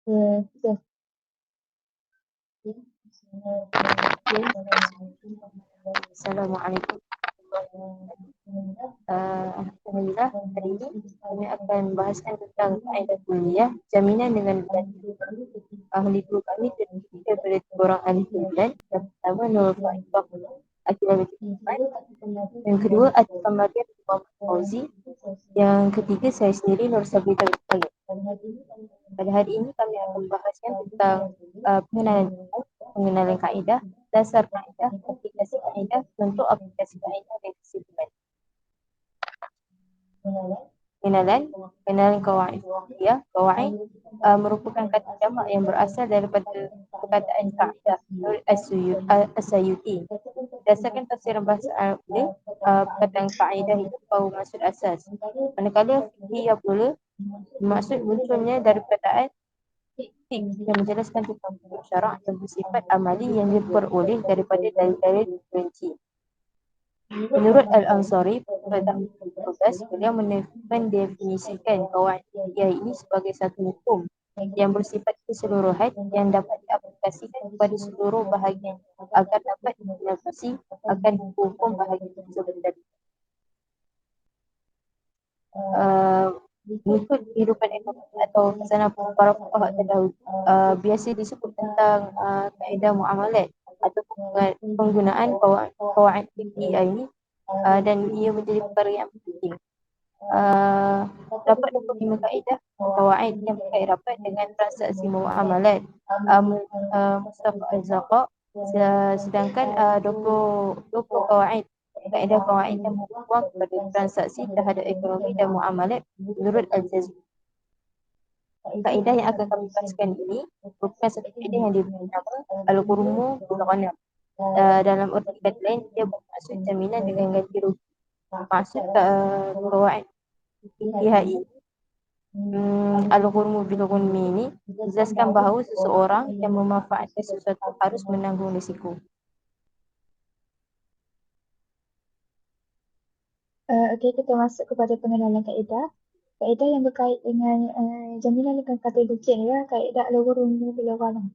Betul. Assalamualaikum. Alhamdulillah, hari ini kami akan membahaskan tentang kaedah kuliah jaminan dengan belanja. Ahli guru kami terdiri daripada 3 orang ahli kuliah. Yang pertama Nurul Faizah Akila binti Muhammad, yang kedua Atikah Mariam binti Muhammad Fauzi, yang ketiga saya sendiri Nur Sabidah binti Khalid. Pada hari ini kami akan membahaskan tentang pengenalan umum, pengenalan kaedah, dasar kaedah, aplikasi kaedah, bentuk aplikasi kaedah dan kesimpulan. Pengenalan kawaid fiqhiyah. Kawaid merupakan kata jamak yang berasal daripada perkataan kaedah menurut As-Suyuti. Berdasarkan tafsiran bahasa Arab ini, perkataan kaedah itu bahawa maksud asas. Manakala fiqhiyah pula maksud munculnya dari perkataan fiqh yang menjelaskan tentang hukum syarak yang bersifat amali yang diperoleh daripada dalil-dalil terperinci. Menurut Al-Ansari, pada 12, beliau mendefinisikan kawaid fiqhiyah ini sebagai satu hukum yang bersifat keseluruhan yang dapat diaplikasikan kepada seluruh bahagian agar dapat diaplikasi akan hukum bahagian tersebut tadi. Mengikut kehidupan ekonomi atau khazanah para fuqaha terdahulu, biasa disebut tentang kaedah muamalat atau penggunaan kawaid fiqhiyah ini, dan ia menjadi perkara yang penting. Dapat 25 kaedah kawaid yang berkait rapat dengan transaksi muamalat Mustafa Al-Zaqa, sedangkan 20 kawaid kaedah yang berpeluang kepada transaksi terhadap ekonomi dan muamalat menurut Al-Jazuli. Kaedah yang akan kami bahaskan ini merupakan satu kaedah yang diberi nama Al-Ghurmu bil Ghanam. Dalam erti kata lain, dia bermaksud jaminan dengan ganti rugi. Maksud kawaid fiqhiyah ini, Al-Ghurmu bil Ghanmi ini menjelaskan bahawa seseorang yang memanfaatkan sesuatu harus menanggung risiko. Okey, kita masuk kepada pengenalan kaedah. Kaedah yang berkait dengan jaminan dengan kata rugian ialah kaedah al-ghurmu bil ghanam.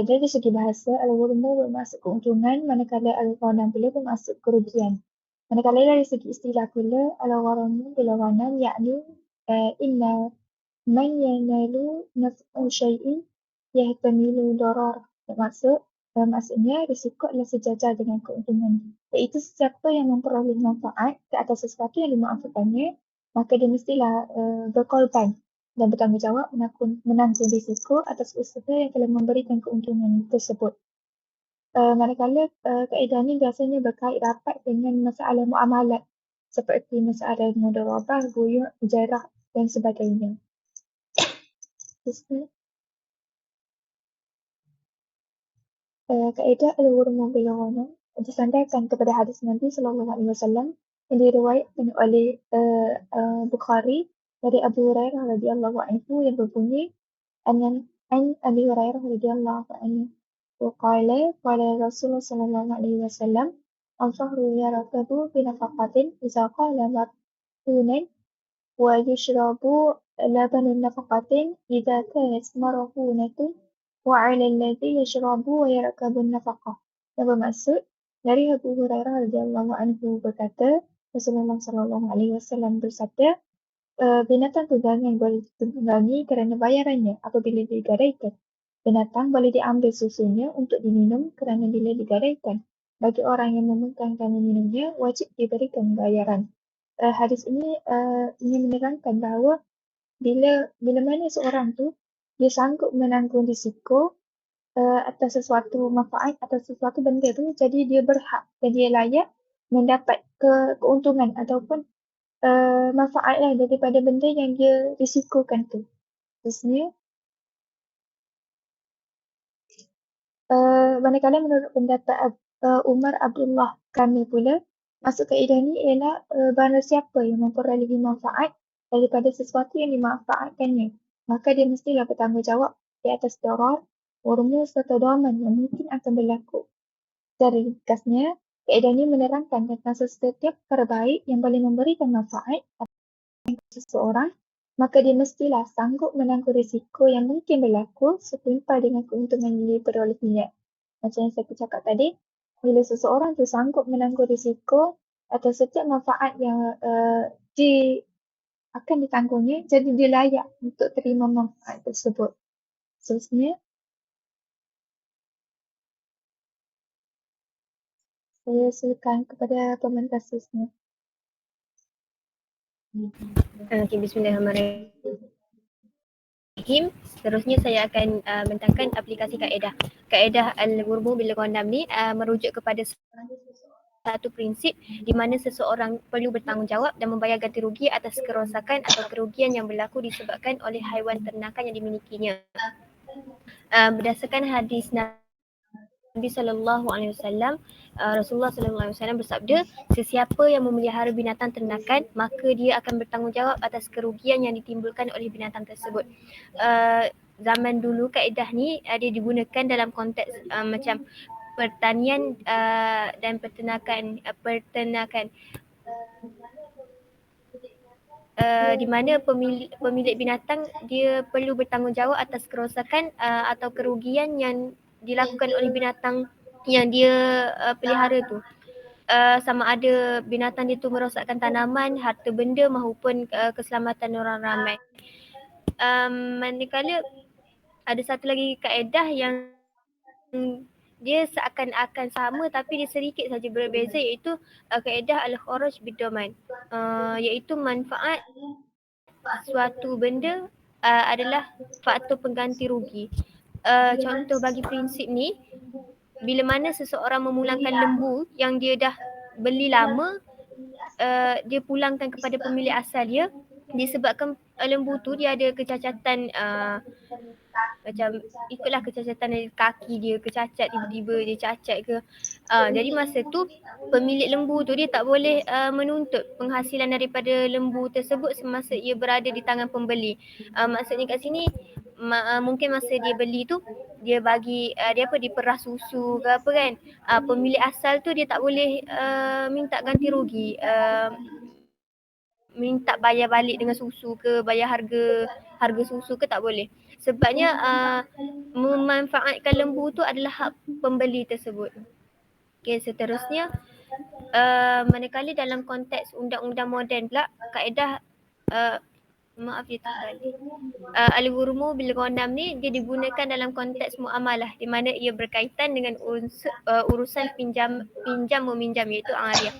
Dari segi bahasa, al-ghurmu bermaksud keuntungan, manakala al-ghanam pula bermaksud kerugian. Manakala dari segi istilah pula, al-ghurmu bil ghanam yakni inna man yanalu naf'u syai'in yahtamilu darar. Maksudnya risiko adalah sejajar dengan keuntungan. Iaitu sesiapa yang memperoleh manfaat ke atas sesuatu yang dimaafkannya, maka dia mestilah berkorban dan bertanggungjawab menanggung risiko atas usaha yang telah memberikan keuntungan tersebut. Manakala kaedah ini biasanya berkait rapat dengan masalah muamalat seperti masalah mudharabah, buyur, ijarah dan sebagainya. Kaedah al-ghurmu bil ghanam disandarkan kepada hadis Nabi sallallahu alaihi wasallam yang diriwayatkan oleh Bukhari dari Abu Hurairah radhiyallahu anhu yang berbunyi an Abi Hurairah radhiyallahu anhu qala qala Rasulullah sallallahu alaihi wasallam al-fahru yarakabu fi nafaqatin idza qala marhunan wa yushrabu labanu nafaqatin idza kanat marhunatun wa 'ala alladhi yashrabu wa yarkabu nafaqah. Yang bermaksud dari Abu Hurairah radhiyallahu anhu berkata, Rasulullah sallallahu alaihi wasallam bersabda, binatang tunggangan boleh ditunggangi kerana bayarannya apabila digadaikan. Binatang boleh diambil susunya untuk diminum kerana bila digadaikan. Bagi orang yang memegang dan meminumnya, wajib diberikan bayaran. Hadis ini ingin menerangkan bahawa bila mana seorang tu dia sanggup menanggung risiko atas sesuatu manfaat atau sesuatu benda tu, jadi dia berhak dan dia layak mendapat keuntungan ataupun manfaat lah daripada benda yang dia risikokan tu. Maksudnya, manakala menurut pendapat Umar Abdullah kami pula, maksud kaedah ni ialah barang siapa yang memperolehi manfaat daripada sesuatu yang dimanfaatkannya, maka dia mestilah bertanggungjawab di atas darar, ghurmu serta daman yang mungkin akan berlaku. Secara ringkasnya, kaedah ini menerangkan tentang setiap perkara baik yang boleh memberikan manfaat kepada seseorang maka dia mestilah sanggup menanggung risiko yang mungkin berlaku setimpal dengan keuntungan yang diperolehinya. Macam yang saya cakap tadi, bila seseorang tu sanggup menanggung risiko atau setiap manfaat yang di akan ditanggungnya, jadi dia layak untuk terima manfaat tersebut. Seterusnya, saya silakan kepada pemerintah seterusnya. Okay, bismillahirrahmanirrahim. Seterusnya saya akan bentangkan aplikasi kaedah. Kaedah Al-Ghurmu bil Ghandam ni merujuk kepada satu prinsip di mana seseorang perlu bertanggungjawab dan membayar ganti rugi atas kerosakan atau kerugian yang berlaku disebabkan oleh haiwan ternakan yang dimilikinya. Berdasarkan hadis Nabi SAW, Rasulullah SAW bersabda, sesiapa yang memelihara binatang ternakan, maka dia akan bertanggungjawab atas kerugian yang ditimbulkan oleh binatang tersebut. Zaman dulu kaedah ni dia digunakan dalam konteks macam pertanian dan peternakan di mana pemilik binatang dia perlu bertanggungjawab atas kerosakan atau kerugian yang dilakukan oleh binatang yang dia pelihara tu. Sama ada binatang itu merosakkan tanaman, harta benda maupun keselamatan orang ramai. Manakala ada satu lagi kaedah yang dia seakan-akan sama tapi dia sedikit saja berbeza, iaitu kaedah Al-Kharaj bid-Daman, iaitu manfaat suatu benda adalah faktor pengganti rugi. Contoh bagi prinsip ni, bila mana seseorang memulangkan lembu yang dia dah beli lama, dia pulangkan kepada pemilik asal dia, disebabkan lembu tu dia ada kecacatan, macam ikutlah kecacatan dari kaki dia, kecacat tiba-tiba dia cacat ke. Jadi masa tu pemilik lembu tu dia tak boleh menuntut penghasilan daripada lembu tersebut semasa ia berada di tangan pembeli. Maksudnya kat sini mungkin masa dia beli tu dia bagi dia diperah susu ke apa kan. Pemilik asal tu dia tak boleh minta ganti rugi, minta bayar balik dengan susu ke, bayar harga susu ke, tak boleh. Sebabnya memanfaatkan lembu tu adalah hak pembeli tersebut. Okay, seterusnya manakala dalam konteks undang-undang moden pula, kaedah maaf dia terbalik. Al-Ghurmu bil Ghandam ni dia digunakan dalam konteks muamalah di mana ia berkaitan dengan urusan pinjam meminjam, iaitu ariyah.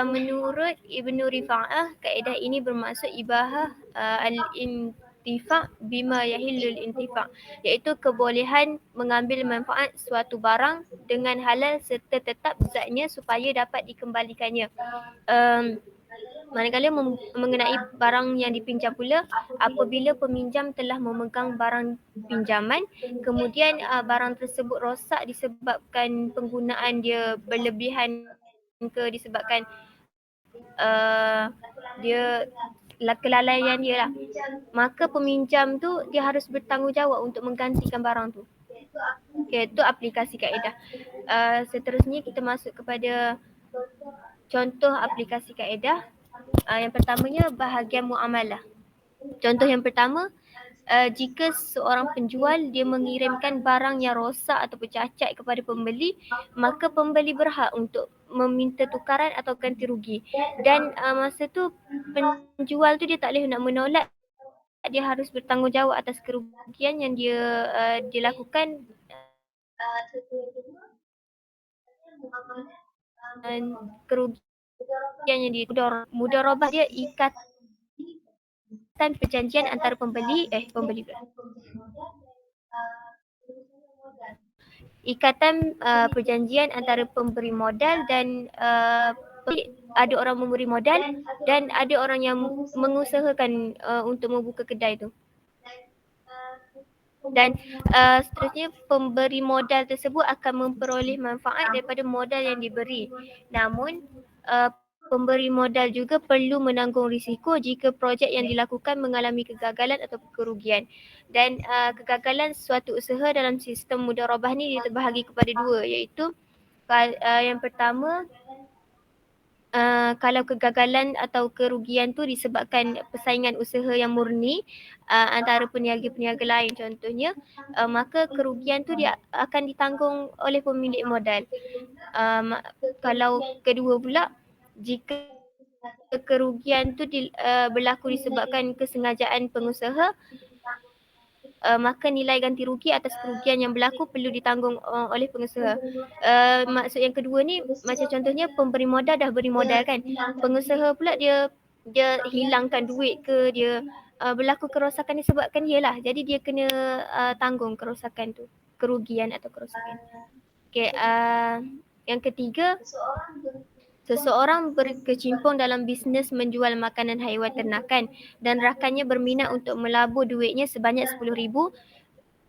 Menurut Ibnu Rifa'ah, kaedah ini bermaksud ibahah al-intifa' bima yahillul intifa', iaitu kebolehan mengambil manfaat suatu barang dengan halal serta tetap zatnya supaya dapat dikembalikannya. Manakala mengenai barang yang dipinjam pula, apabila peminjam telah memegang barang pinjaman, kemudian barang tersebut rosak disebabkan penggunaan dia berlebihan ke disebabkan dia kelalaian dia lah, maka peminjam tu dia harus bertanggungjawab untuk menggantikan barang tu. Okay, itu aplikasi kaedah. Seterusnya kita masuk kepada contoh aplikasi kaedah. Yang pertamanya bahagian muamalah. Contoh yang pertama, jika seorang penjual dia mengirimkan barang yang rosak atau cacat kepada pembeli, maka pembeli berhak untuk meminta tukaran atau ganti rugi. Dan masa tu penjual tu dia tak boleh nak menolak, dia harus bertanggungjawab atas kerugian yang dia lakukan. Kerugian yang mudarabah dia ikatan perjanjian antara ikatan perjanjian antara pemberi modal dan ada orang memberi modal dan ada orang yang mengusahakan untuk membuka kedai tu. Dan seterusnya pemberi modal tersebut akan memperoleh manfaat daripada modal yang diberi. Namun pemberi modal juga perlu menanggung risiko jika projek yang dilakukan mengalami kegagalan atau kerugian. Dan kegagalan suatu usaha dalam sistem mudarabah ni terbahagi kepada dua, iaitu yang pertama kalau kegagalan atau kerugian tu disebabkan persaingan usaha yang murni antara peniaga-peniaga lain contohnya, maka kerugian tu dia akan ditanggung oleh pemilik modal. Kalau kedua pula, jika kerugian tu berlaku disebabkan kesengajaan pengusaha, maka nilai ganti rugi atas kerugian yang berlaku perlu ditanggung oleh pengusaha. Maksud yang kedua ni macam contohnya pemberi modal dah beri modal kan. Pengusaha pula dia hilangkan duit ke, dia berlaku kerosakan disebabkan dia lah. Jadi dia kena tanggung kerosakan tu, kerugian atau kerosakan. Okay, yang ketiga, seseorang berkecimpung dalam bisnes menjual makanan haiwan ternakan dan rakannya berminat untuk melabur duitnya sebanyak 10,000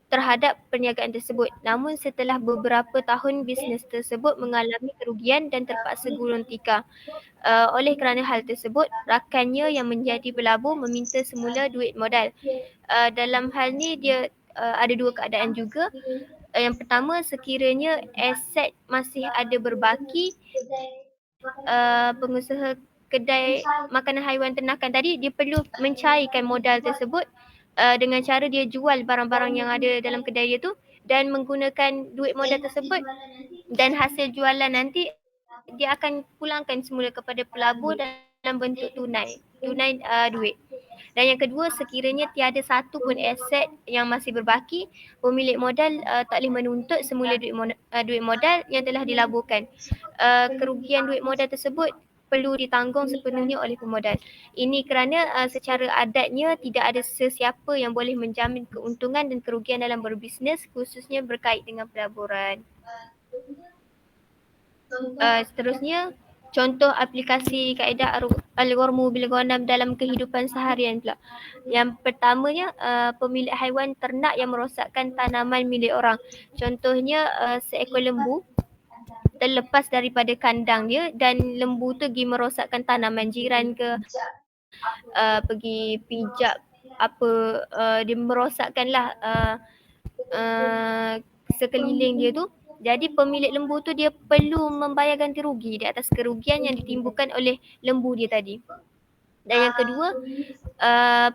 terhadap perniagaan tersebut. Namun setelah beberapa tahun bisnes tersebut mengalami kerugian dan terpaksa gulung tikar. Oleh kerana hal tersebut, rakannya yang menjadi pelabur meminta semula duit modal. Dalam hal ni dia ada dua keadaan juga. Yang pertama, sekiranya aset masih ada berbaki, pengusaha kedai makanan haiwan ternakan tadi dia perlu mencairkan modal tersebut dengan cara dia jual barang-barang yang ada dalam kedai dia tu dan menggunakan duit modal tersebut, dan hasil jualan nanti dia akan pulangkan semula kepada pelabur dalam bentuk tunai duit. Dan yang kedua, sekiranya tiada satu pun aset yang masih berbaki, pemilik modal tak boleh menuntut semula duit modal yang telah dilaburkan. Kerugian duit modal tersebut perlu ditanggung sepenuhnya oleh pemodal. Ini kerana secara adatnya tidak ada sesiapa yang boleh menjamin keuntungan dan kerugian dalam berbisnes, khususnya berkait dengan pelaburan. Seterusnya, contoh aplikasi kaedah al-gharmu bil ghanam dalam kehidupan seharian pula. Yang pertamanya, pemilik haiwan ternak yang merosakkan tanaman milik orang. Contohnya, seekor lembu terlepas daripada kandang dia dan lembu tu pergi merosakkan tanaman jiran ke, pergi pijak apa, dia merosakkanlah sekeliling dia tu. Jadi pemilik lembu tu dia perlu membayar ganti rugi di atas kerugian yang ditimbulkan oleh lembu dia tadi. Dan yang kedua,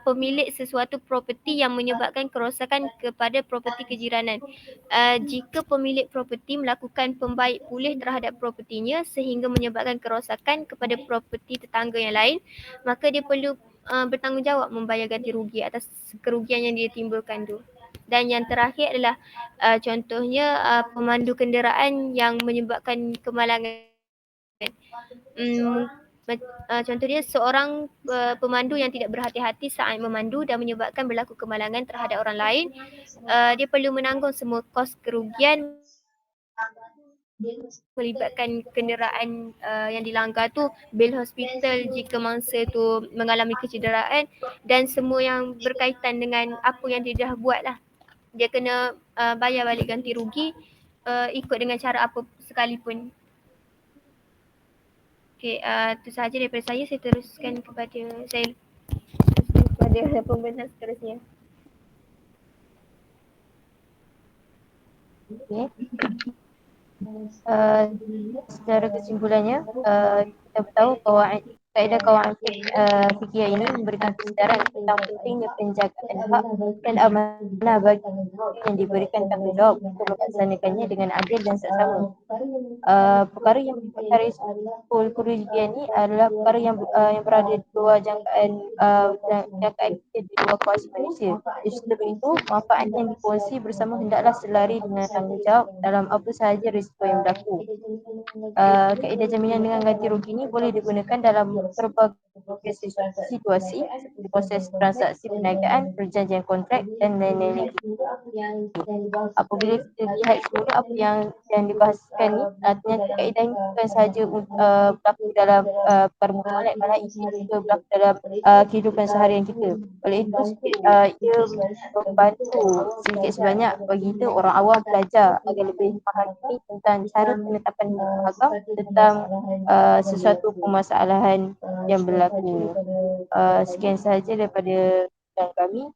pemilik sesuatu properti yang menyebabkan kerosakan kepada properti kejiranan. Jika pemilik properti melakukan pembaik pulih terhadap propertinya sehingga menyebabkan kerosakan kepada properti tetangga yang lain, maka dia perlu bertanggungjawab membayar ganti rugi atas kerugian yang dia timbulkan tu. Dan yang terakhir adalah contohnya pemandu kenderaan yang menyebabkan kemalangan. Contoh dia seorang pemandu yang tidak berhati-hati saat memandu dan menyebabkan berlaku kemalangan terhadap orang lain. Dia perlu menanggung semua kos kerugian melibatkan kenderaan yang dilanggar tu, bil hospital jika mangsa tu mengalami kecederaan dan semua yang berkaitan dengan apa yang dia dah buat lah. Dia kena bayar balik ganti rugi ikut dengan cara apa sekalipun. Okey, itu sahaja daripada saya. Saya teruskan kepada pembenar seterusnya. Okay. Secara kesimpulannya, kita tahu bahawa kaedah kawaid fikih ini memberikan kesedaran tentang pentingnya penjagaan hak dan amanah bagi yang diberikan tanggungjawab untuk melaksanakannya dengan adil dan seksama. Perkara yang memperkara kerugian ini adalah perkara yang berada di luar jangkaan kita, di luar kuasa manusia. Justru itu, manfaat yang dikongsi bersama hendaklah selari dengan tanggungjawab dalam apa sahaja risiko yang berlaku. Kaedah jaminan dengan ganti rugi ini boleh digunakan dalam berbagai situasi seperti proses transaksi perniagaan, perjanjian kontrak dan lain-lain. Apabila kita lihat semula apa yang dibahaskan ni, ternyata kaedah ini bukan sahaja berlaku dalam permuamalat, malah ia juga berlaku dalam kehidupan seharian kita. Oleh itu, ia membantu sedikit sebanyak bagi kita orang awam belajar agar lebih memahami tentang cara penetapan harga tentang sesuatu permasalahan yang berlaku. Sekian sahaja daripada kami.